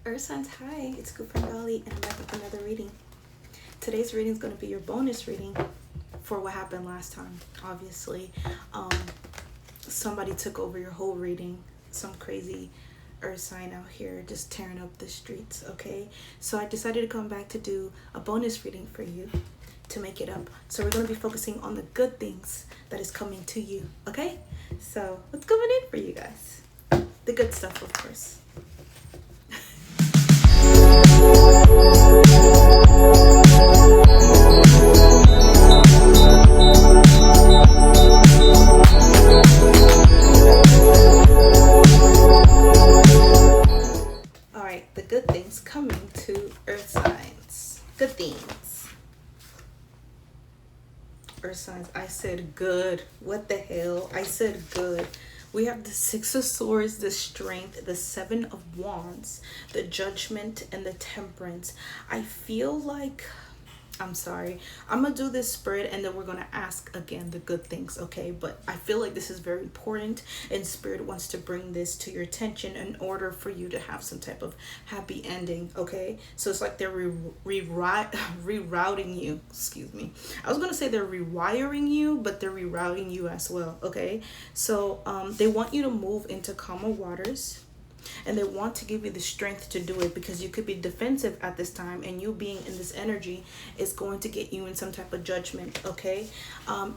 Earth signs, hi, it's Ghouulbabi and I'm back with another reading. Today's reading is going to be your bonus reading for what happened last time. Obviously, somebody took over your whole reading. Some crazy Earth sign out here just tearing up the streets, okay? So I decided to come back to do a bonus reading for you to make it up. So we're going to be focusing on the good things that is coming to you, okay? So what's coming in for you guys? The good stuff, of course. Alright, the good things coming to Earth signs. Good things. Earth signs, I said good. What the hell? I said good. We have the Six of Swords, the Strength, the Seven of Wands, the Judgment, and the Temperance. I feel like, I'm sorry, I'm gonna do this spread and then we're gonna ask again the good things, okay? But I feel like this is very important and Spirit wants to bring this to your attention in order for you to have some type of happy ending, okay? So it's like they're rerouting you, excuse me. I was gonna say they're rewiring you, but they're rerouting you as well, okay? So they want you to move into calmer waters. And they want to give you the strength to do it because you could be defensive at this time, and you being in this energy is going to get you in some type of judgment, okay?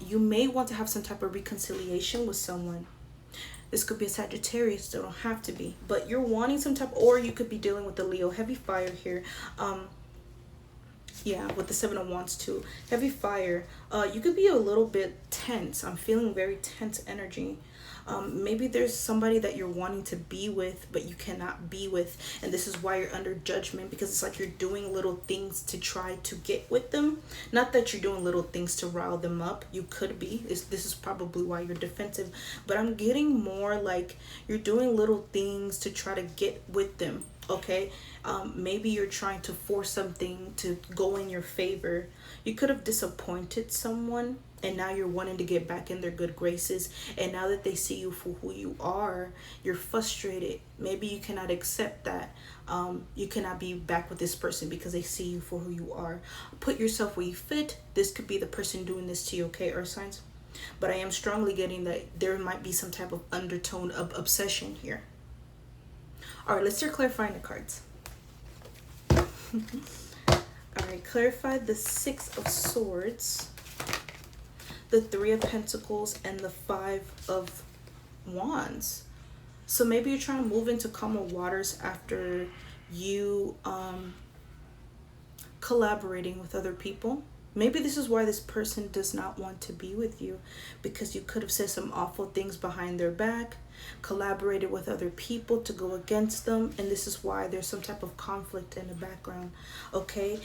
You may want to have some type of reconciliation with someone. This could be a Sagittarius, they don't have to be, but you're wanting some type, or you could be dealing with the Leo, heavy fire here. Yeah, with the Seven of Wands too, heavy fire. You could be a little bit tense. I'm feeling very tense energy. Maybe there's somebody that you're wanting to be with but you cannot be with, and this is why you're under judgment, because it's like you're doing little things to try to get with them. Not that you're doing little things to rile them up, you could be. This is probably why you're defensive, but I'm getting more like you're doing little things to try to get with them, okay? Maybe you're trying to force something to go in your favor. You could have disappointed someone and now you're wanting to get back in their good graces, and now that they see you for who you are, you're frustrated. Maybe you cannot accept that. You cannot be back with this person because they see you for who you are. Put yourself where you fit. This could be the person doing this to you, okay, Earth signs? But I am strongly getting that there might be some type of undertone of obsession here. All right, let's start clarifying the cards. All right, clarify the Six of Swords, the Three of Pentacles, and the Five of Wands. So maybe you're trying to move into calmer waters after you collaborating with other people. Maybe this is why this person does not want to be with you, because you could have said some awful things behind their back, collaborated with other people to go against them, and this is why there's some type of conflict in the background, okay?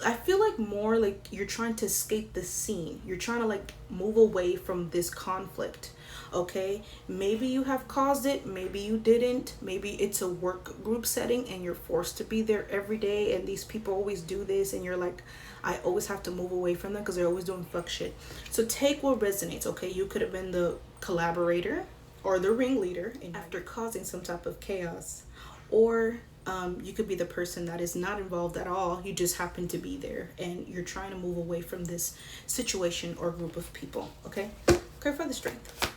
I feel like more like you're trying to escape the scene. You're trying to like move away from this conflict, okay? Maybe you have caused it, maybe you didn't. Maybe it's a work group setting and you're forced to be there every day, and these people always do this, and you're like, I always have to move away from them because they're always doing fuck shit. So take what resonates, okay? You could have been the collaborator or the ringleader after causing some type of chaos, or you could be the person that is not involved at all. You just happen to be there and you're trying to move away from this situation or group of people, okay? Clarify the Strength.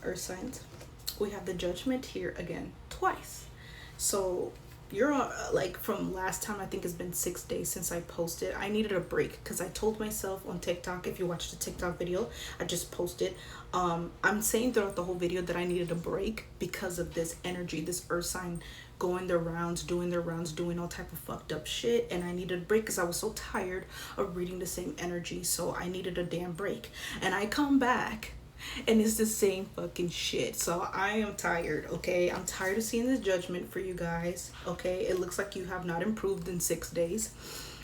Earth signs, we have the Judgment here again twice. So you're like, from last time, I think it's been 6 days since I posted. I needed a break because I told myself on TikTok, if you watched the TikTok video I just posted, I'm saying throughout the whole video that I needed a break because of this energy, this Earth sign going their rounds, doing all type of fucked up shit, and I needed a break because I was so tired of reading the same energy. So I needed a damn break, and I come back and it's the same fucking shit. So I am tired, okay? I'm tired of seeing this Judgment for you guys, okay? It looks like you have not improved in 6 days,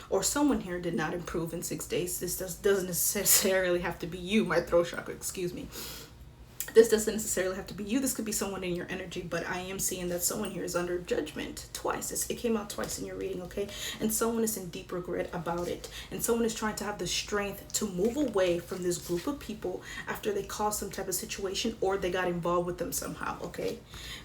or someone here did not improve in 6 days. This doesn't necessarily have to be you, my throat chakra, excuse me. This doesn't necessarily have to be you. This could be someone in your energy, but I am seeing that someone here is under judgment twice. It came out twice in your reading, okay? And someone is in deep regret about it. And someone is trying to have the strength to move away from this group of people after they caused some type of situation or they got involved with them somehow, okay?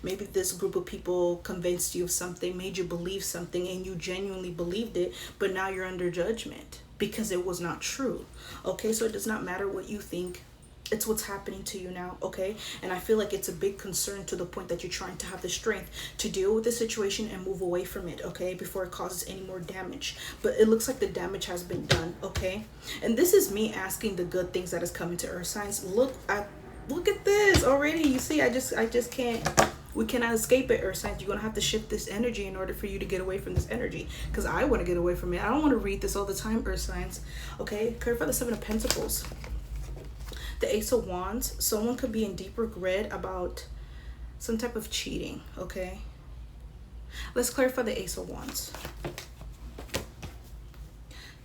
Maybe this group of people convinced you of something, made you believe something, and you genuinely believed it, but now you're under judgment because it was not true, okay? So it does not matter what you think. It's what's happening to you now, okay? And I feel like it's a big concern to the point that you're trying to have the strength to deal with the situation and move away from it, okay? Before it causes any more damage. But it looks like the damage has been done, okay? And this is me asking the good things that is coming to earth signs. Look at this already. You see, I just can't. We cannot escape it, earth signs. You're gonna have to shift this energy in order for you to get away from this energy, because I want to get away from it. I don't want to read this all the time, earth signs, okay? Clarify the Seven of Pentacles. The Ace of Wands. Someone could be in deep regret about some type of cheating, okay? Let's clarify the Ace of Wands.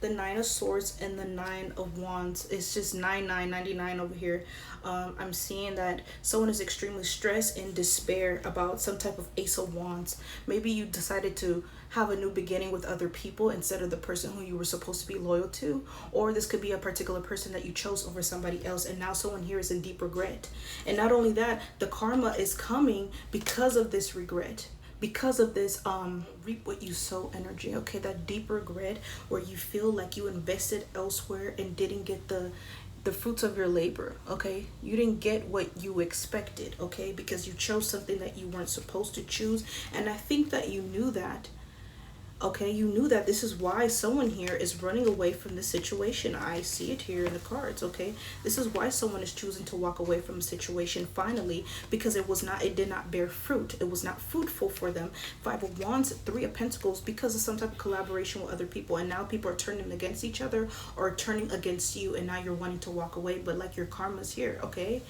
The Nine of Swords and the Nine of Wands. It's just 99 over here. I'm seeing that someone is extremely stressed and despair about some type of Ace of Wands. Maybe you decided to have a new beginning with other people instead of the person who you were supposed to be loyal to. Or this could be a particular person that you chose over somebody else, and now someone here is in deep regret. And not only that, the karma is coming because of this regret. Because of this reap what you sow energy, okay? That deep regret where you feel like you invested elsewhere and didn't get the fruits of your labor, okay? You didn't get what you expected, okay? Because you chose something that you weren't supposed to choose. And I think that you knew that, okay? You knew that. This is why someone here is running away from the situation. I see it here in the cards, okay? This is why someone is choosing to walk away from a situation finally, because it did not bear fruit. It was not fruitful for them. Five of Wands, Three of Pentacles, because of some type of collaboration with other people. And now people are turning against each other or turning against you, and now you're wanting to walk away, but like your karma's here, okay?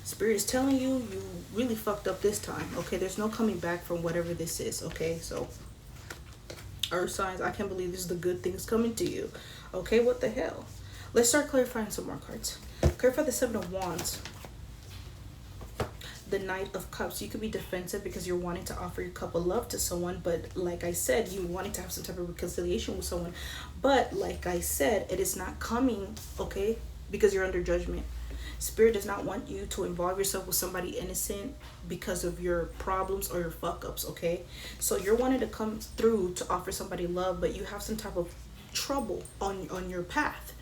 Spirit is telling you, you really fucked up this time, okay? There's no coming back from whatever this is, okay? So earth signs, I can't believe this is the good things coming to you, okay? What the hell? Let's start clarifying some more cards. Clarify the Seven of Wands. The Knight of Cups. You could be defensive because you're wanting to offer your cup of love to someone, but like I said, you wanting to have some type of reconciliation with someone, but like I said, it is not coming, okay? Because you're under judgment. Spirit does not want you to involve yourself with somebody innocent because of your problems or your fuck ups, okay? So you're wanting to come through to offer somebody love, but you have some type of trouble on your path.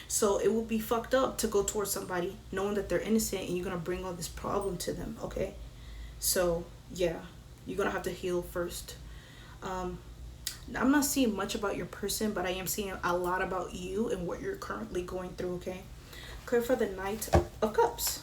So it will be fucked up to go towards somebody knowing that they're innocent and you're going to bring all this problem to them, okay? So yeah, you're going to have to heal first. I'm not seeing much about your person, but I am seeing a lot about you and what you're currently going through, okay? Clarify the Knight of Cups.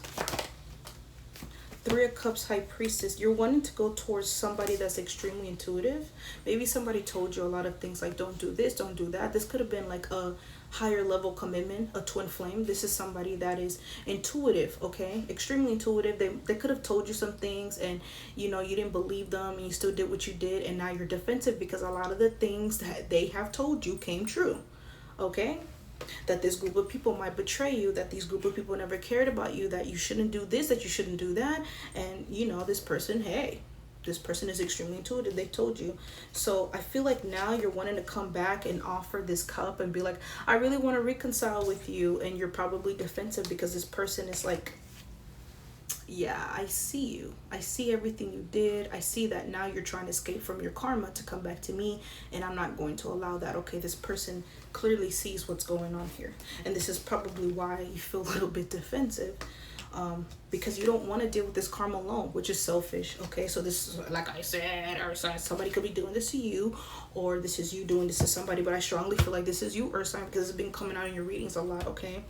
Three of Cups, High Priestess. You're wanting to go towards somebody that's extremely intuitive. Maybe somebody told you a lot of things like don't do this, don't do that. This could have been like a higher level commitment, a twin flame. This is somebody that is intuitive, okay? Extremely intuitive. They could have told you some things and you know you didn't believe them and you still did what you did, and now you're defensive because a lot of the things that they have told you came true, okay? That this group of people might betray you, that these group of people never cared about you, that you shouldn't do this, that you shouldn't do that, and you know this person, hey, this person is extremely intuitive, they told you. So I feel like now you're wanting to come back and offer this cup and be like, I really want to reconcile with you, and you're probably defensive because this person is like, yeah, I see you. I see everything you did. I see that now you're trying to escape from your karma to come back to me, and I'm not going to allow that. Okay, this person clearly sees what's going on here, and this is probably why you feel a little bit defensive, because you don't want to deal with this karma alone, which is selfish. Okay, so this is, like I said, Earth sign, somebody could be doing this to you, or this is you doing this to somebody, but I strongly feel like this is you, Earth sign, because it's been coming out in your readings a lot. Okay,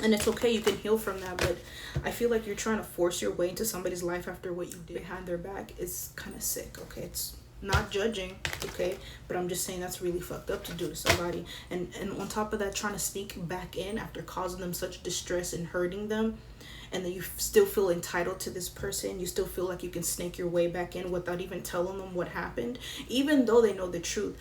and it's okay, you can heal from that, but I feel like you're trying to force your way into somebody's life after what you did behind their back. It's kind of sick. Okay, it's not judging, okay, but I'm just saying that's really fucked up to do to somebody. And on top of that, trying to sneak back in after causing them such distress and hurting them, and then you still feel entitled to this person. You still feel like you can snake your way back in without even telling them what happened, even though they know the truth.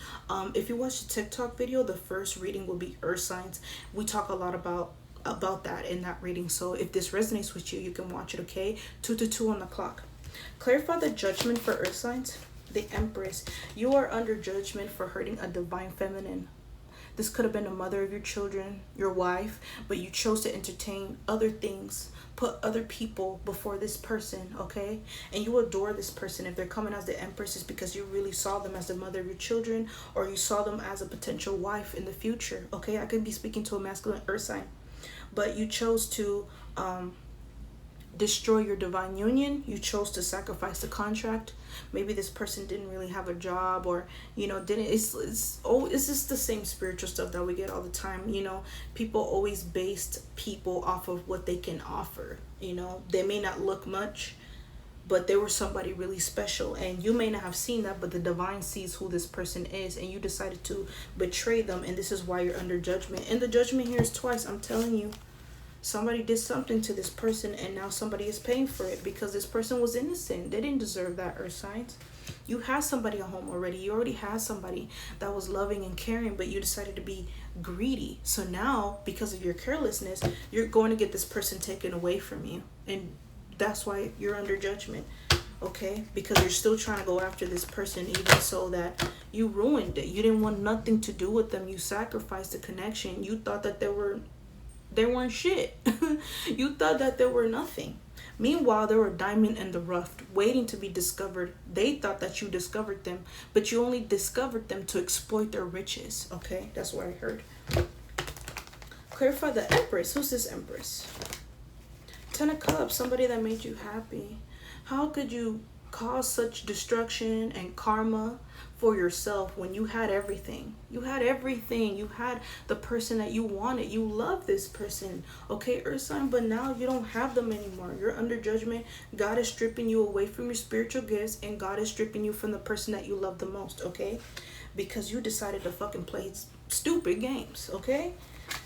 If you watch the TikTok video, the first reading will be Earth signs. We talk a lot about about that in that reading. So if this resonates with you, you can watch it, okay? 2 to 2 on the clock. Clarify the judgment for earth signs. The Empress. You are under judgment for hurting a divine feminine. This could have been the mother of your children, your wife, but you chose to entertain other things, put other people before this person, okay? And you adore this person. If they're coming as the Empress, it's because you really saw them as the mother of your children, or you saw them as a potential wife in the future, okay? I could be speaking to a masculine earth sign, but you chose to destroy your divine union. You chose to sacrifice the contract. Maybe this person didn't really have a job, or didn't. It's just the same spiritual stuff that we get all the time. People always based people off of what they can offer. They may not look much, but they were somebody really special, and you may not have seen that, but the divine sees who this person is, and you decided to betray them, and this is why you're under judgment. And the judgment here is twice. I'm telling you, somebody did something to this person, and now somebody is paying for it, because this person was innocent. They didn't deserve that, earth signs. You had somebody at home already. You already had somebody that was loving and caring, but you decided to be greedy. So now, because of your carelessness, you're going to get this person taken away from you, and that's why you're under judgment, okay? Because you're still trying to go after this person, even so that you ruined it. You didn't want nothing to do with them. You sacrificed the connection. You thought that they weren't shit. You thought that they were nothing. Meanwhile, they were a diamond in the rough, waiting to be discovered. They thought that you discovered them, but you only discovered them to exploit their riches, okay? That's what I heard. Clarify the Empress. Who's this Empress? 10 of Cups, somebody that made you happy. How could you cause such destruction and karma for yourself when you had everything? You had everything. You had the person that you wanted. You love this person, okay, earth sign, but now you don't have them anymore. You're under judgment. God is stripping you away from your spiritual gifts, and God is stripping you from the person that you love the most, okay? Because you decided to fucking play stupid games, okay?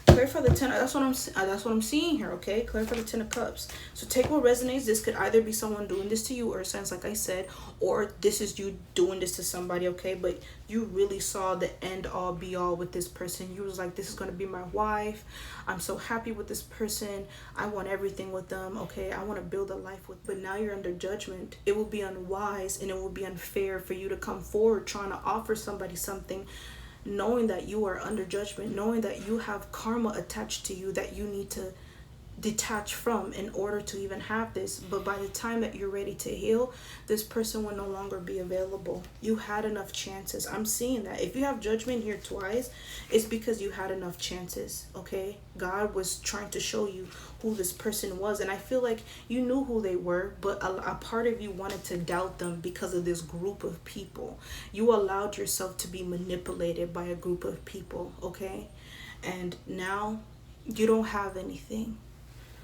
Clarify the 10. That's what I'm seeing here, okay? Clarify the 10 of Cups. So take what resonates. This could either be someone doing this to you, or signs, like I said, or this is you doing this to somebody, okay? But you really saw the end all be all with this person. You was like, this is going to be my wife. I'm so happy with this person. I want everything with them, okay? I want to build a life with. But now you're under judgment. It will be unwise, and it will be unfair for you to come forward trying to offer somebody something, knowing that you are under judgment, knowing that you have karma attached to you that you need to detach from in order to even have this. But by the time that you're ready to heal, this person will no longer be available. You had enough chances. I'm seeing that. If you have judgment here twice, it's because you had enough chances, okay? God was trying to show you who this person was, and I feel like you knew who they were, but a part of you wanted to doubt them because of this group of people. You allowed yourself to be manipulated by a group of people, okay? And now you don't have anything,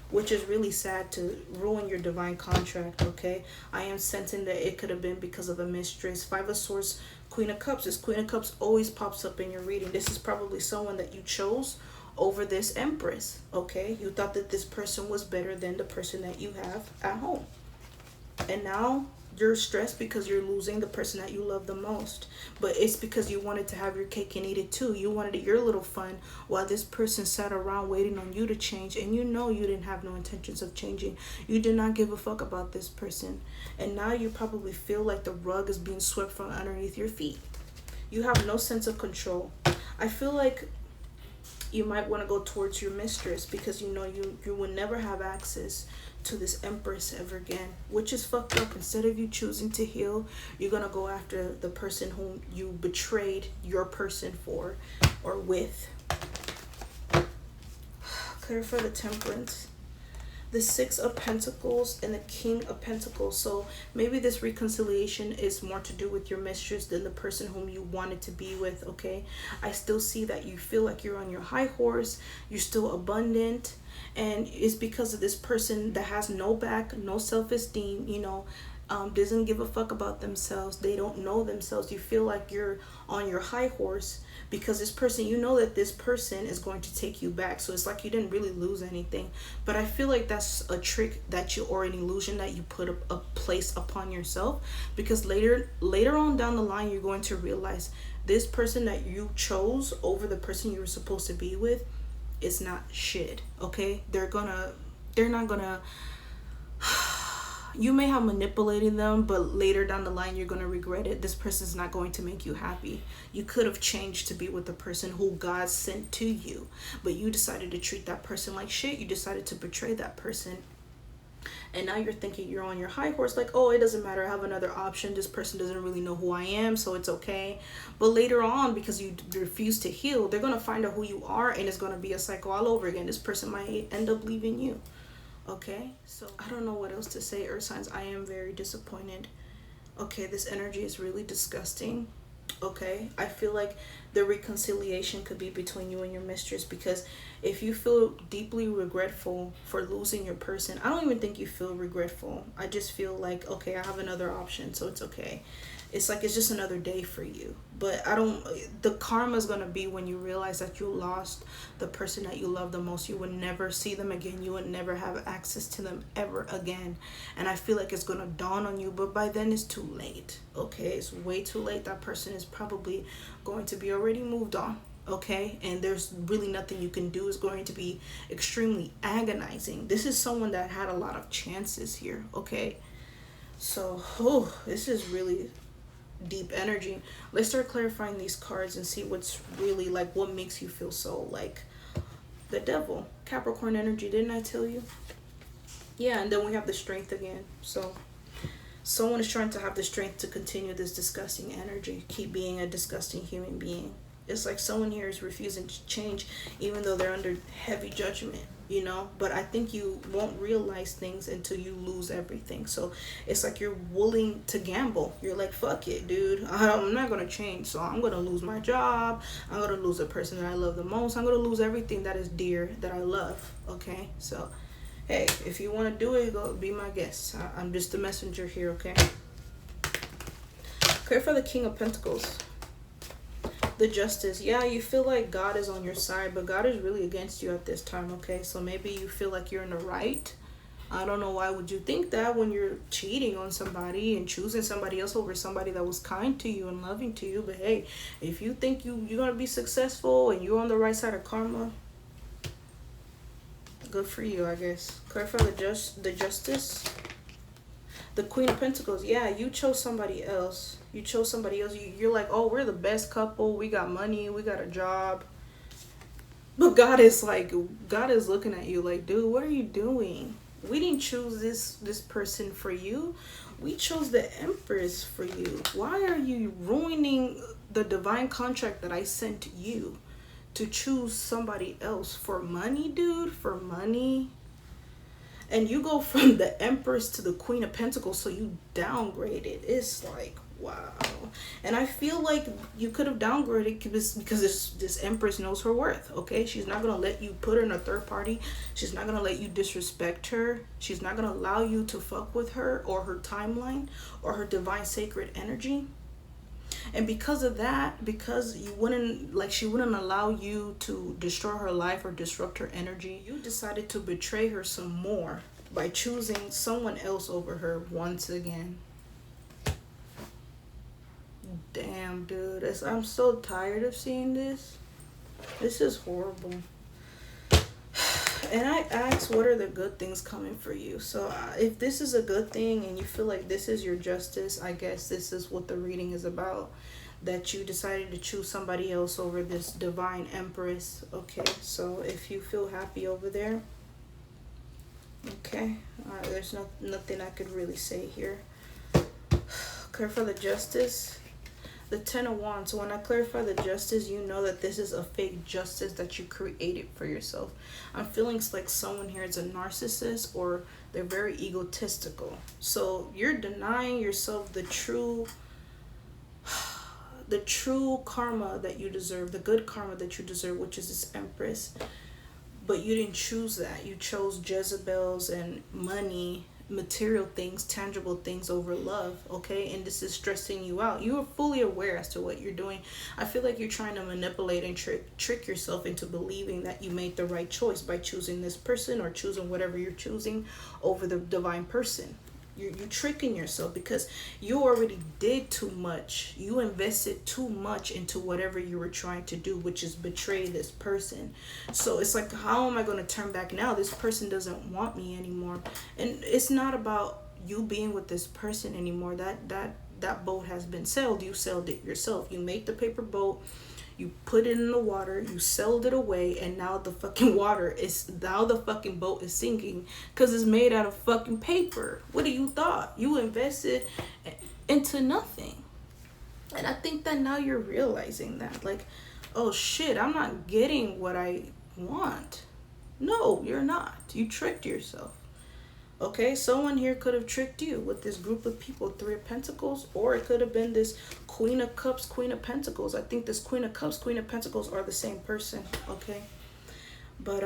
which is really sad to ruin your divine contract, okay? I am sensing that it could have been because of a mistress. 5 of Swords, Queen of Cups. This Queen of Cups always pops up in your reading. This is probably someone that you chose over this Empress, okay? You thought that this person was better than the person that you have at home. And now you're stressed because you're losing the person that you love the most. But it's because you wanted to have your cake and eat it too. You wanted your little fun while this person sat around waiting on you to change. And you know you didn't have no intentions of changing. You did not give a fuck about this person. And now you probably feel like the rug is being swept from underneath your feet. You have no sense of control. I feel like you might want to go towards your mistress, because you know you will never have access to this Empress ever again, which is fucked up. Instead of you choosing to heal, you're gonna go after the person whom you betrayed your person for or with. Clarify the Temperance. The 6 of Pentacles and the King of Pentacles. So maybe this reconciliation is more to do with your mistress than the person whom you wanted to be with, okay? I still see that you feel like you're on your high horse. You're still abundant. And it's because of this person that has no back, no self-esteem, doesn't give a fuck about themselves. They don't know themselves. You feel like you're on your high horse because this person, you know that this person is going to take you back. So it's like you didn't really lose anything. But I feel like that's a trick that you, or an illusion that you put a place upon yourself, because later on down the line, you're going to realize this person that you chose over the person you were supposed to be with is not shit, okay? They're not gonna you may have manipulated them, but later down the line you're going to regret it. This person's not going to make you happy. You could have changed to be with the person who God sent to you, but you decided to treat that person like shit. You decided to betray that person, and now you're thinking you're on your high horse, like, oh, it doesn't matter, I have another option, this person doesn't really know who I am, so it's okay. But later on, because you refuse to heal, they're going to find out who you are, and it's going to be a cycle all over again. This person might end up leaving you. Okay, so I don't know what else to say, earth signs. I am very disappointed. Okay, this energy is really disgusting. Okay, I feel like the reconciliation could be between you and your mistress, because if you feel deeply regretful for losing your person, I don't even think you feel regretful. I just feel like, okay, I have another option, so it's okay. It's like it's just another day for you. But the karma is going to be when you realize that you lost the person that you love the most. You would never see them again. You would never have access to them ever again. And I feel like it's going to dawn on you, but by then it's too late. Okay, it's way too late. That person is probably going to be already moved on. Okay, and there's really nothing you can do. It's going to be extremely agonizing. This is someone that had a lot of chances here. Okay, so this is really deep energy. Let's start clarifying these cards and see what's really like, what makes you feel so like the devil. Capricorn energy, didn't I tell you? Yeah, and then we have the strength again. So someone is trying to have the strength to continue this disgusting energy, keep being a disgusting human being. It's like someone here is refusing to change, even though they're under heavy judgment, you know. But I think you won't realize things until you lose everything. So it's like you're willing to gamble. You're like, fuck it, dude, I'm not gonna change, so I'm gonna lose my job, I'm gonna lose the person that I love the most, I'm gonna lose everything that is dear, that I love. Okay, so hey, if you want to do it, go be my guest. I'm just the messenger here. Okay, clear for the King of Pentacles. The Justice. Yeah, you feel like God is on your side, but God is really against you at this time. Okay, so maybe you feel like you're in the right. I don't know why would you think that when you're cheating on somebody and choosing somebody else over somebody that was kind to you and loving to you. But hey, if you think you're gonna be successful and you're on the right side of karma, good for you, I guess. Clarify the Justice. The Queen of Pentacles. Yeah, you chose somebody else. You chose somebody else. You're like, oh, we're the best couple. We got money. We got a job. But God is looking at you like, dude, what are you doing? We didn't choose this person for you. We chose the Empress for you. Why are you ruining the divine contract that I sent you to choose somebody else for money, dude? For money? And you go from the Empress to the Queen of Pentacles, so you downgraded. It's like, wow. And I feel like you could have downgraded because this Empress knows her worth, okay? She's not going to let you put her in a third party. She's not going to let you disrespect her. She's not going to allow you to fuck with her or her timeline or her divine sacred energy. And because of that, because she wouldn't allow you to destroy her life or disrupt her energy, you decided to betray her some more by choosing someone else over her once again. Damn, dude, I'm so tired of seeing this. This is horrible. And I asked, what are the good things coming for you? So if this is a good thing and you feel like this is your justice, I guess this is what the reading is about. That you decided to choose somebody else over this divine Empress. Okay, so if you feel happy over there, okay, there's nothing I could really say here. Clarify the Justice. The Ten of Wands. So when I clarify the Justice, you know that this is a fake justice that you created for yourself. I'm feeling like someone here is a narcissist or they're very egotistical. So you're denying yourself the true karma that you deserve, the good karma that you deserve, which is this Empress. But you didn't choose that. You chose Jezebels and money, material things, tangible things over love, okay? And this is stressing you out. You are fully aware as to what you're doing. I feel like you're trying to manipulate and trick yourself into believing that you made the right choice by choosing this person or choosing whatever you're choosing over the divine person. You're tricking yourself because you already did too much. You invested too much into whatever you were trying to do, which is betray this person. So it's like, how am I going to turn back now? This person doesn't want me anymore. And it's not about you being with this person anymore. That boat has been sailed. You sailed it yourself. You made the paper boat, you put it in the water, you sailed it away, and now the fucking boat is sinking because it's made out of fucking paper. What do you thought? You invested into nothing. And I think that now you're realizing that, like, oh shit, I'm not getting what I want. No, you're not. You tricked yourself. Okay, someone here could have tricked you with this group of people, Three of Pentacles, or it could have been this Queen of Cups, Queen of Pentacles. I think this Queen of Cups, Queen of Pentacles are the same person, okay? But,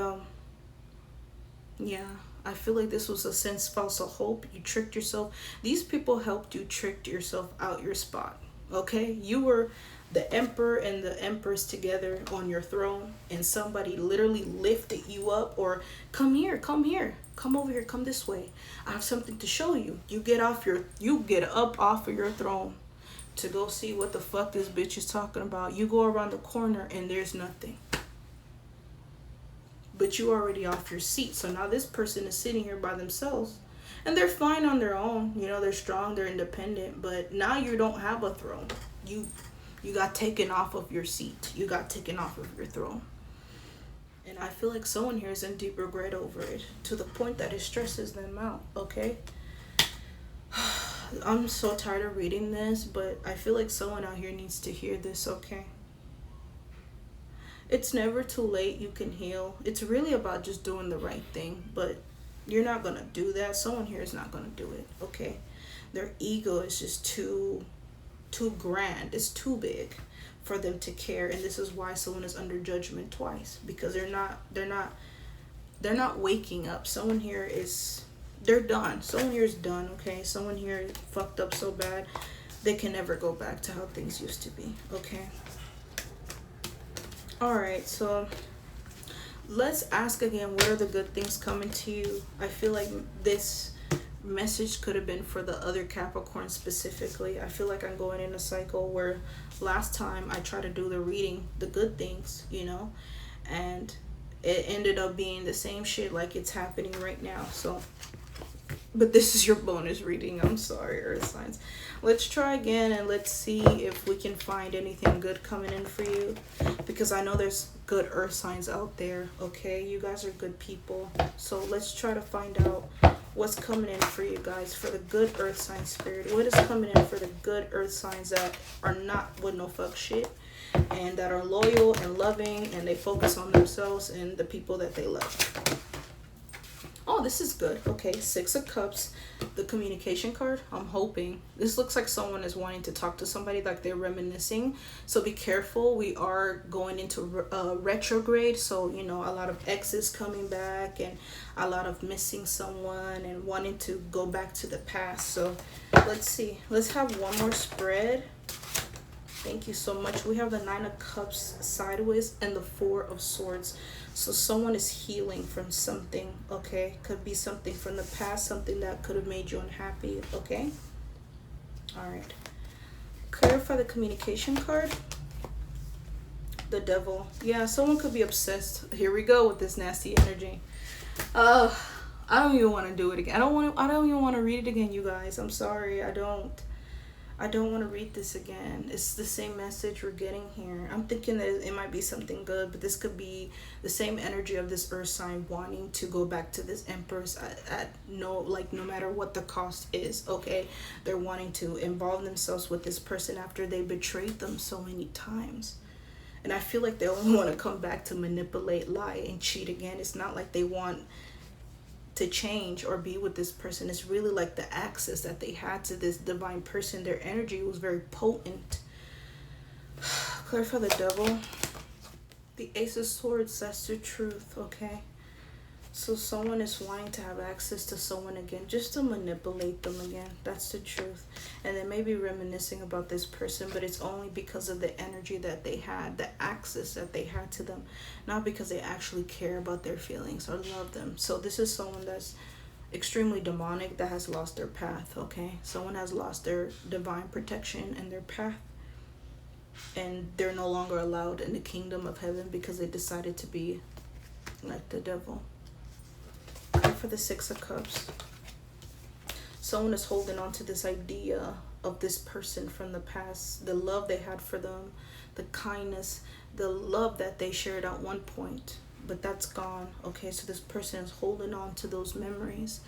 yeah, I feel like this was a sense false of hope. You tricked yourself. These people helped you trick yourself out your spot, okay? You were the Emperor and the Empress together on your throne, and somebody literally lifted you up, or come here, come over here, come this way. I have something to show you. You get up off of your throne to go see what the fuck this bitch is talking about. You go around the corner and there's nothing. But you already off your seat. So now this person is sitting here by themselves. And they're fine on their own. You know, they're strong, they're independent. But now you don't have a throne. You got taken off of your seat. You got taken off of your throne. And I feel like someone here is in deep regret over it, to the point that it stresses them out, okay? I'm so tired of reading this, but I feel like someone out here needs to hear this, okay? It's never too late. You can heal. It's really about just doing the right thing, but you're not going to do that. Someone here is not going to do it, okay? Their ego is just too grand. It's too big for them to care, and this is why someone is under judgment twice, because they're not waking up. Someone here is, they're done. Someone here is done, okay? Someone here fucked up so bad they can never go back to how things used to be, okay? All right, so let's ask again, what are the good things coming to you? I feel like this message could have been for the other Capricorn specifically. I feel like I'm going in a cycle where last time I tried to do the reading, the good things, you know, and it ended up being the same shit like it's happening right now. So, but this is your bonus reading. I'm sorry, Earth signs. Let's try again and let's see if we can find anything good coming in for you, because I know there's good Earth signs out there, okay? You guys are good people. So let's try to find out what's coming in for you guys, for the good Earth sign spirit. What is coming in for the good Earth signs that are not with no fuck shit, and that are loyal and loving, and they focus on themselves and the people that they love? Oh, this is good. Okay, Six of Cups, the communication card. I'm hoping. This looks like someone is wanting to talk to somebody, like they're reminiscing. So be careful. We are going into retrograde. So, you know, a lot of exes coming back and a lot of missing someone and wanting to go back to the past. So let's see. Let's have one more spread. Thank you so much. We have the Nine of Cups sideways and the Four of Swords. So someone is healing from something, okay? Could be something from the past, something that could have made you unhappy, okay? All right. Clarify the communication card. The Devil. Yeah, someone could be obsessed. Here we go with this nasty energy. I don't even want to do it again. I don't even want to read it again, you guys. I'm sorry. I don't want to read this again. It's the same message we're getting here. I'm thinking that it might be something good, but this could be the same energy of this Earth sign wanting to go back to this Empress at no matter what the cost is, okay? They're wanting to involve themselves with this person after they betrayed them so many times. And I feel like they only want to come back to manipulate, lie, and cheat again. It's not like they want to change or be with this person. It's really like the access that they had to this divine person. Their energy was very potent. Clarify the Devil. The Ace of Swords, that's the truth, okay? So someone is wanting to have access to someone again, just to manipulate them again. That's the truth. And they may be reminiscing about this person, but it's only because of the energy that they had, the access that they had to them, not because they actually care about their feelings or love them. So this is someone that's extremely demonic that has lost their path, okay? Someone has lost their divine protection and their path, and they're no longer allowed in the kingdom of heaven because they decided to be like the devil. Okay, for the Six of Cups. Someone is holding on to this idea of this person from the past, the love they had for them, the kindness, the love that they shared at one point, but that's gone. Okay, so this person is holding on to those memories,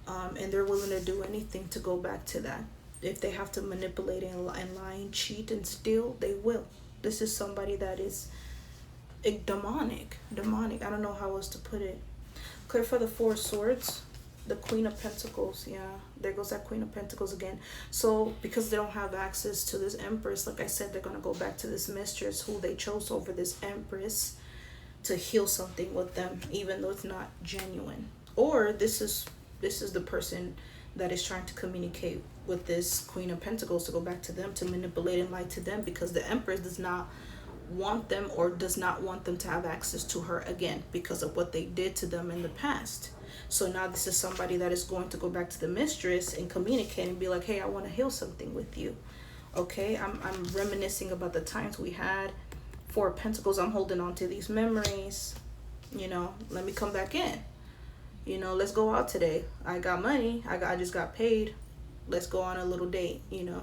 and they're willing to do anything to go back to that. If they have to manipulate and lie and cheat and steal, they will. This is somebody that is demonic. I don't know how else to put it. Clear for the Four of Swords. The Queen of Pentacles. Yeah, there goes that Queen of Pentacles again. So because they don't have access to this Empress, like I said, they're going to go back to this mistress who they chose over this Empress to heal something with them, even though it's not genuine. Or this is the person that is trying to communicate with this Queen of Pentacles to go back to them, to manipulate and lie to them, because the Empress does not want them, or does not want them to have access to her again because of what they did to them in the past. So now this is somebody that is going to go back to the mistress and communicate and be like, hey, I want to heal something with you. Okay, I'm reminiscing about the times we had. Four of Pentacles, I'm holding on to these memories. You know, let me come back in. You know, let's go out today. I got money. I just got paid. Let's go on a little date, you know.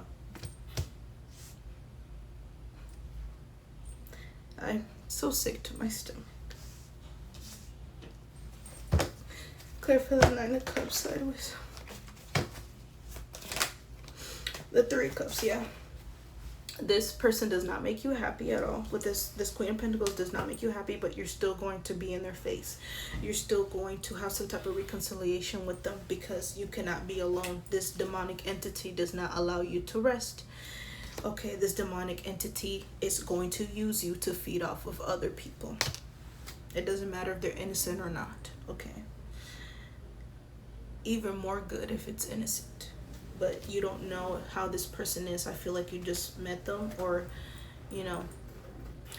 I'm so sick to my stomach. Clear for the Nine of Cups sideways. The Three of Cups, yeah. This person does not make you happy at all. With this Queen of Pentacles does not make you happy, but you're still going to be in their face. You're still going to have some type of reconciliation with them because you cannot be alone. This demonic entity does not allow you to rest. Okay, this demonic entity is going to use you to feed off of other people. It doesn't matter if they're innocent or not, okay? Even more good if it's innocent. But you don't know how this person is. I feel like you just met them, or, you know,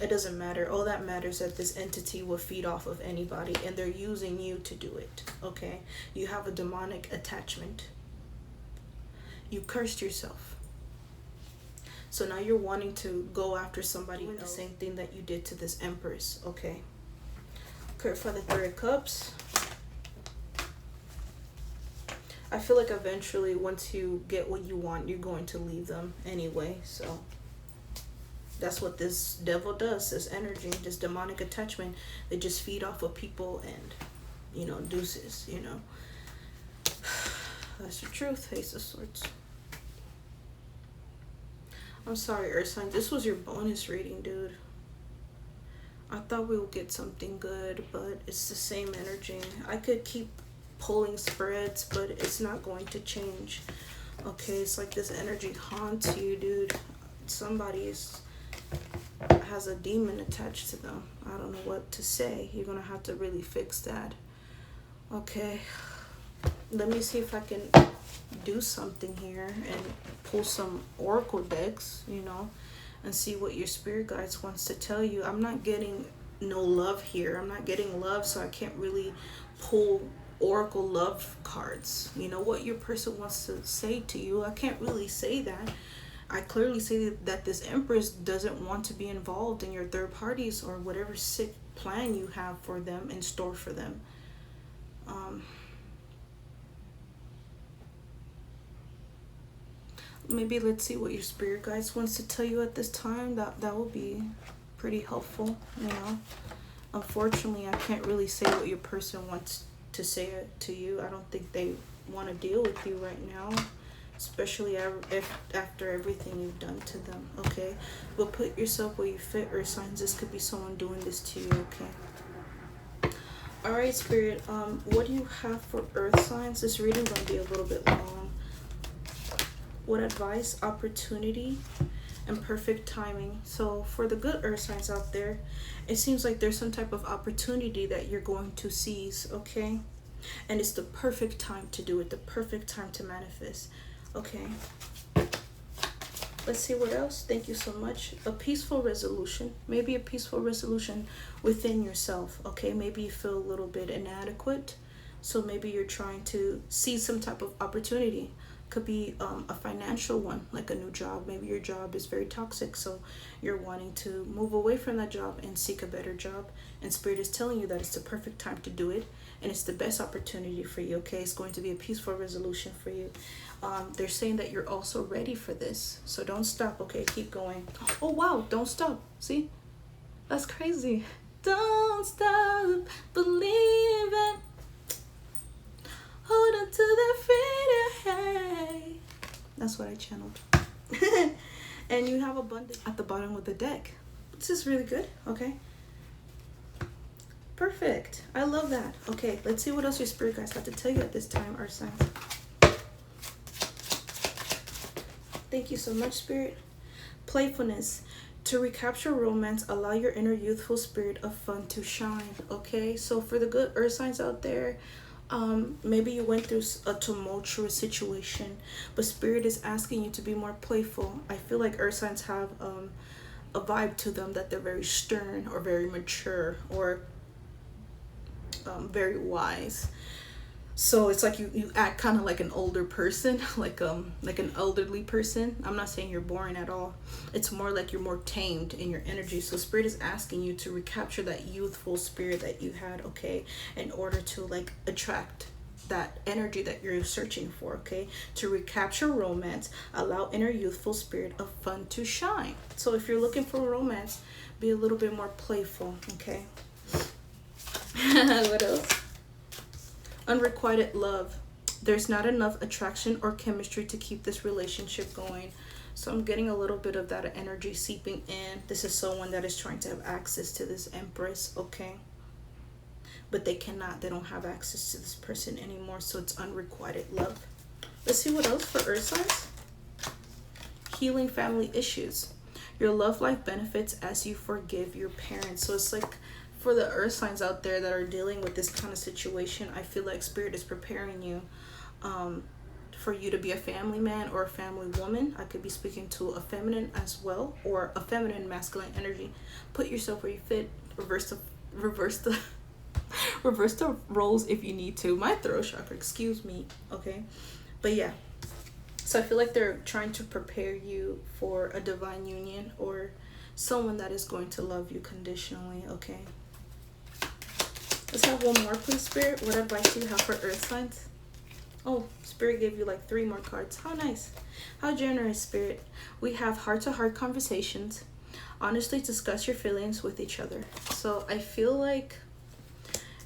it doesn't matter. All that matters is that this entity will feed off of anybody, and they're using you to do it, okay? You have a demonic attachment. You cursed yourself. So now you're wanting to go after somebody doing the same thing that you did to this Empress, okay? Okay, for the Three of Cups. I feel like eventually, once you get what you want, you're going to leave them anyway. So that's what this devil does, this energy, this demonic attachment. They just feed off of people and, you know, deuces, you know. That's the truth, Ace of Swords. I'm sorry, Earth sign. This was your bonus reading, dude. I thought we would get something good, but it's the same energy. I could keep pulling spreads, but it's not going to change. Okay, it's like this energy haunts you, dude. Somebody has a demon attached to them. I don't know what to say. You're gonna have to really fix that. Okay, let me see if I can do something here and pull some oracle decks, you know, and see what your spirit guides wants to tell you. I'm not getting no love here. I'm not getting love, so I can't really pull oracle love cards. You know what your person wants to say to you. I can't really say that. I clearly say that this Empress doesn't want to be involved in your third parties or whatever sick plan you have for them, in store for them. Maybe let's see what your spirit guides wants to tell you at this time. That will be pretty helpful, you know. Unfortunately, I can't really say what your person wants to say it to you. I don't think they want to deal with you right now, especially if after everything you've done to them, okay? But put yourself where you fit, Earth signs. This could be someone doing this to you, okay? All right, Spirit, what do you have for Earth signs? This reading is going to be a little bit long. What advice, opportunity, and perfect timing? So for the good Earth signs out there, it seems like there's some type of opportunity that you're going to seize, okay? And it's the perfect time to do it, the perfect time to manifest, okay? Let's see what else. Thank you so much. A peaceful resolution, maybe a peaceful resolution within yourself, okay? Maybe you feel a little bit inadequate, So maybe you're trying to see some type of opportunity. Could be a financial one, like a new job. Maybe your job is very toxic, so you're wanting to move away from that job and seek a better job. And Spirit is telling you that it's the perfect time to do it, and it's the best opportunity for you. Okay, it's going to be a peaceful resolution for you. They're saying that you're also ready for this, so don't stop. Okay, keep going. Oh wow, don't stop. See, that's crazy. Don't stop believing. Hold on to the freedom. That's what I channeled. And you have abundance at the bottom of the deck. This is really good. Okay. Perfect. I love that. Okay, let's see what else your spirit guides have to tell you at this time, Earth signs. Thank you so much, Spirit. Playfulness. To recapture romance, allow your inner youthful spirit of fun to shine. Okay, so for the good Earth signs out there, maybe you went through a tumultuous situation, but Spirit is asking you to be more playful. I feel like Earth signs have a vibe to them that they're very stern or very mature or very wise. So it's like you act kind of like an older person, like an elderly person. I'm not saying you're boring at all. It's more like you're more tamed in your energy. So Spirit is asking you to recapture that youthful spirit that you had, okay, in order to like attract that energy that you're searching for, okay? To recapture romance, allow inner youthful spirit of fun to shine. So if you're looking for romance, be a little bit more playful, okay? What else? Unrequited love. There's not enough attraction or chemistry to keep this relationship going. So I'm getting a little bit of that energy seeping in. This is someone that is trying to have access to this Empress, okay? But they cannot. They don't have access to this person anymore. So it's unrequited love. Let's see what else for Earth signs. Healing family issues. Your love life benefits as you forgive your parents. So it's like, for the Earth signs out there that are dealing with this kind of situation, I feel like Spirit is preparing you for you to be a family man or a family woman. I could be speaking to a feminine as well, or a feminine masculine energy. Put yourself where you fit. Reverse the roles if you need to. My throat chakra, excuse me. Okay, but yeah. So I feel like they're trying to prepare you for a divine union or someone that is going to love you conditionally. Okay. Let's have one more, please, Spirit. What advice do you have for Earth signs? Oh, Spirit gave you like 3 more cards. How nice. How generous, Spirit. We have heart-to-heart conversations. Honestly discuss your feelings with each other. So I feel like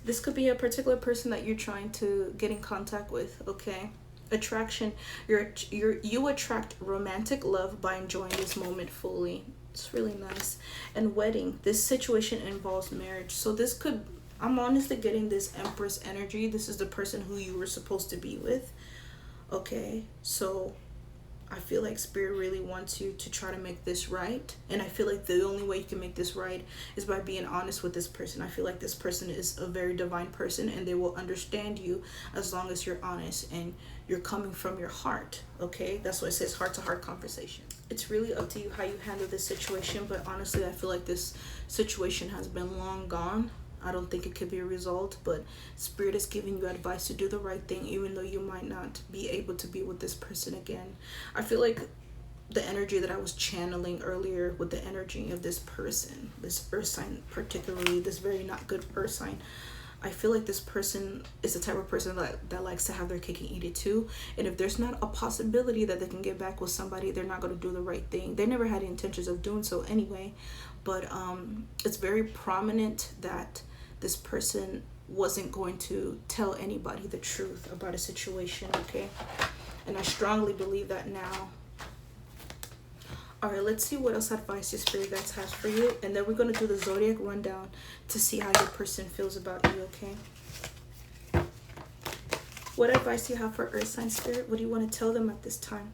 this could be a particular person that you're trying to get in contact with, okay? Attraction. You attract romantic love by enjoying this moment fully. It's really nice. And wedding. This situation involves marriage. So this could... I'm honestly getting this Empress energy. This is the person who you were supposed to be with. Okay, so I feel like Spirit really wants you to try to make this right. And I feel like the only way you can make this right is by being honest with this person. I feel like this person is a very divine person and they will understand you as long as you're honest and you're coming from your heart. Okay, that's why it says heart-to-heart conversation. It's really up to you how you handle this situation. But honestly, I feel like this situation has been long gone. I don't think it could be resolved, but Spirit is giving you advice to do the right thing, even though you might not be able to be with this person again. I feel like the energy that I was channeling earlier with the energy of this person, this Earth sign particularly, this very not good Earth sign, I feel like this person is the type of person that likes to have their cake and eat it too. And if there's not a possibility that they can get back with somebody, they're not going to do the right thing. They never had intentions of doing so anyway. But it's very prominent that this person wasn't going to tell anybody the truth about a situation, okay? And I strongly believe that now. All right, let's see what else advice your spirit guides has for you. And then we're going to do the zodiac rundown to see how your person feels about you, okay? What advice do you have for Earth sign spirit? What do you want to tell them at this time?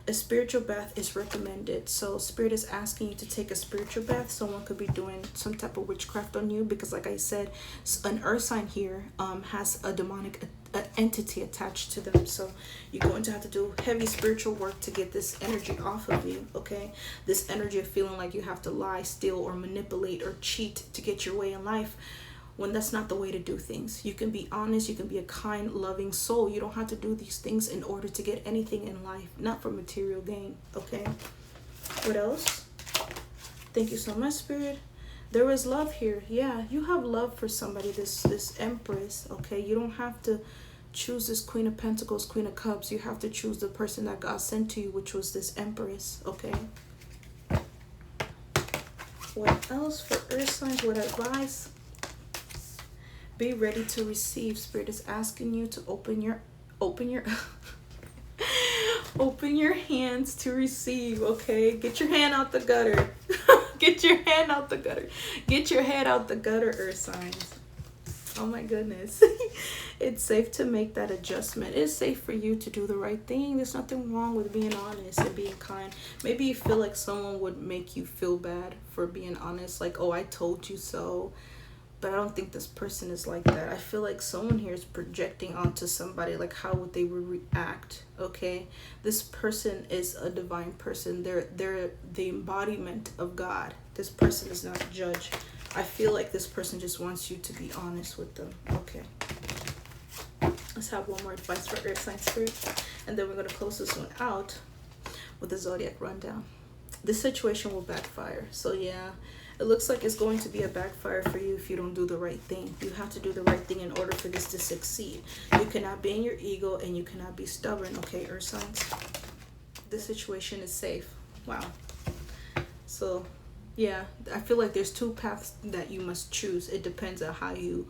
A spiritual bath is recommended. So Spirit is asking you to take a spiritual bath. Someone could be doing some type of witchcraft on you because, like I said, an Earth sign here has a demonic entity attached to them. So you're going to have to do heavy spiritual work to get this energy off of you, okay? This energy of feeling like you have to lie, steal, or manipulate or cheat to get your way in life when that's not the way to do things. You can be honest, you can be a kind, loving soul. You don't have to do these things in order to get anything in life, not for material gain. Okay, what else? Thank you so much, Spirit. There is love here. Yeah, you have love for somebody, this Empress. Okay, you don't have to choose this Queen of Pentacles, Queen of Cups. You have to choose the person that God sent to you, which was this Empress. Okay, what else for earth signs? What advice? Be ready to receive. Spirit is asking you to open your open your hands to receive. Okay, get your hand out the gutter. Get your hand out the gutter. Get your head out the gutter, earth signs. Oh my goodness. It's safe to make that adjustment. It's safe for you to do the right thing. There's nothing wrong with being honest and being kind. Maybe you feel like someone would make you feel bad for being honest, like, oh, I told you so. But I don't think this person is like that. I feel like someone here is projecting onto somebody, like how would they react. Okay, this person is a divine person. They're the embodiment of God. This person is not a judge. I feel like this person just wants you to be honest with them. Okay, let's have one more advice for earth sign spirit, and then we're going to close this one out with the zodiac rundown. This situation will backfire. So yeah, it looks like it's going to be a backfire for you if you don't do the right thing. You have to do the right thing in order for this to succeed. You cannot be in your ego, and you cannot be stubborn. Okay, earth signs, this situation is safe. Wow. So yeah, I feel like there's two paths that you must choose. It depends on how you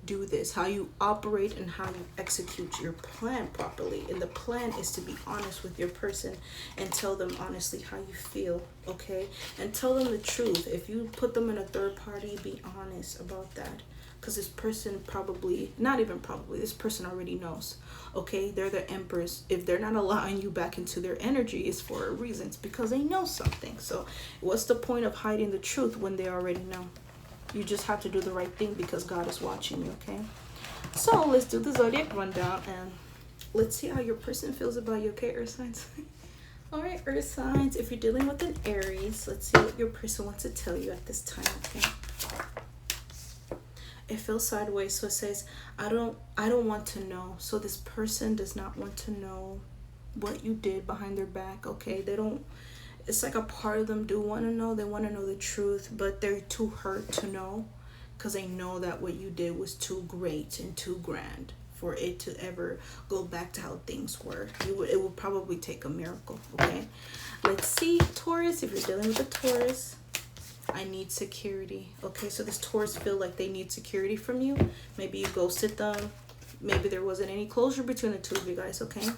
do this, how you operate, and how you execute your plan properly. And the plan is to be honest with your person and tell them honestly how you feel. Okay, and tell them the truth. If you put them in a third party, be honest about that, because this person probably, not even probably, this person already knows. Okay, they're the Empress. If they're not allowing you back into their energy, it's for a reason. It's because they know something. So what's the point of hiding the truth when they already know? You just have to do the right thing because God is watching you. Okay, so let's do the zodiac rundown and let's see how your person feels about you. Okay, earth signs. All right, earth signs, if you're dealing with an Aries, let's see what your person wants to tell you at this time. Okay, it feels sideways, so it says I don't want to know. So this person does not want to know what you did behind their back. Okay, they don't, it's like a part of them do want to know. They want to know the truth, but they're too hurt to know because they know that what you did was too great and too grand for it to ever go back to how things were. It would probably take a miracle. Okay, let's see, Taurus, if you're dealing with a Taurus, I need security. Okay, so this Taurus feel like they need security from you. Maybe you ghosted them. Maybe there wasn't any closure between the two of you guys. Okay,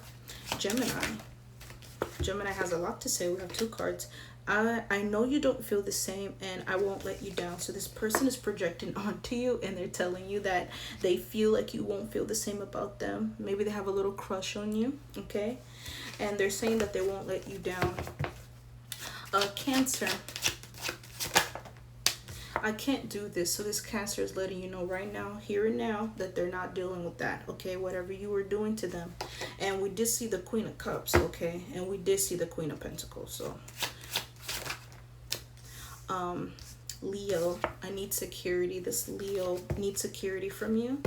Gemini has a lot to say. We have two cards. I know you don't feel the same, and I won't let you down. So this person is projecting onto you, and they're telling you that they feel like you won't feel the same about them. Maybe they have a little crush on you. Okay, and they're saying that they won't let you down. Cancer, I can't do this. So this Cancer is letting you know right now, here and now, that they're not dealing with that. Okay, whatever you were doing to them. And we did see the Queen of Cups. Okay, and we did see the Queen of Pentacles. So Leo, I need security. This Leo needs security from you.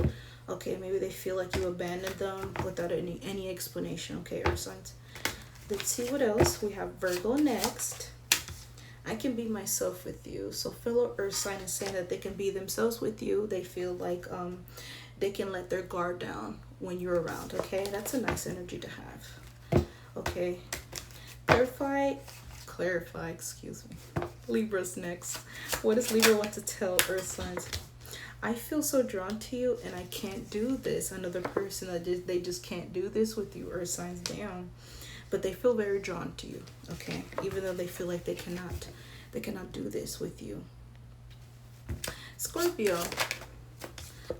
Okay, maybe they feel like you abandoned them without any explanation. Okay, earth signs, let's see what else. We have Virgo next. I can be myself with you. So fellow earth sign is saying that they can be themselves with you. They feel like they can let their guard down when you're around. Okay, that's a nice energy to have. Okay, clarify, excuse me. Libra's next. What does Libra want to tell earth signs? I feel so drawn to you, and I can't do this. Another person that they just can't do this with you, earth signs down. But they feel very drawn to you. Okay, even though they feel like they cannot do this with you. Scorpio,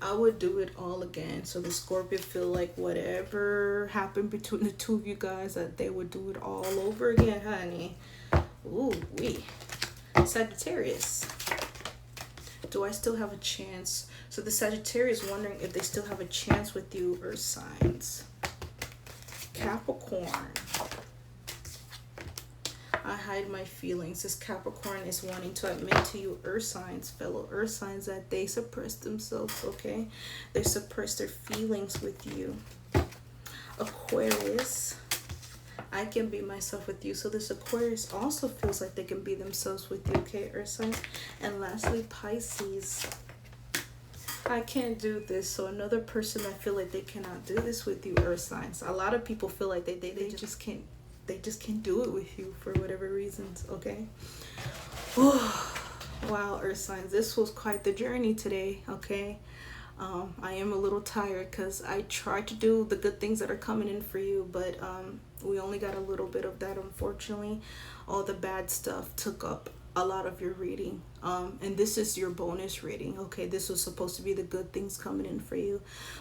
I would do it all again. So the Scorpio feel like whatever happened between the two of you guys, that they would do it all over again, honey. Ooh wee. Sagittarius, do I still have a chance? So the Sagittarius is wondering if they still have a chance with you, earth signs. Capricorn, I hide my feelings. This Capricorn is wanting to admit to you, earth signs, fellow earth signs, that they suppress themselves, okay? They suppress their feelings with you. Aquarius, I can be myself with you. So this Aquarius also feels like they can be themselves with you, okay, earth signs? And lastly, Pisces, I can't do this. So another person that feel like they cannot do this with you, earth signs. A lot of people feel like they just can't, they just can't do it with you for whatever reasons, okay? Wow, earth signs, this was quite the journey today, okay? I am a little tired because I tried to do the good things that are coming in for you, but we only got a little bit of that, unfortunately. All the bad stuff took up a lot of your reading, and this is your bonus reading, okay? This was supposed to be the good things coming in for you,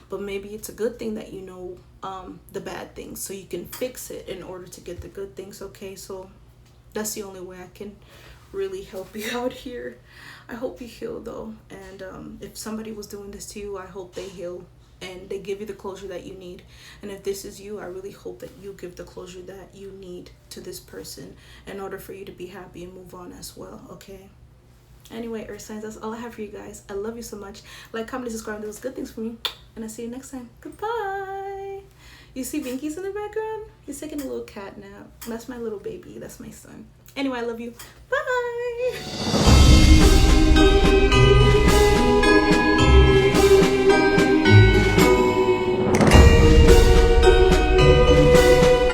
but maybe it's a good thing that you know the bad things, so you can fix it in order to get the good things, okay? So that's the only way I can really help you out here. I hope you heal though, and if somebody was doing this to you, I hope they heal and they give you the closure that you need. And if this is you, I really hope that you give the closure that you need to this person in order for you to be happy and move on as well, okay? Anyway, earth signs, that's all I have for you guys. I love you so much. Like, comment, subscribe, those good things for me, and I'll see you next time. Goodbye. You see Binky's in the background? He's taking a little cat nap. That's my little baby. That's my son. Anyway, I love you. Bye.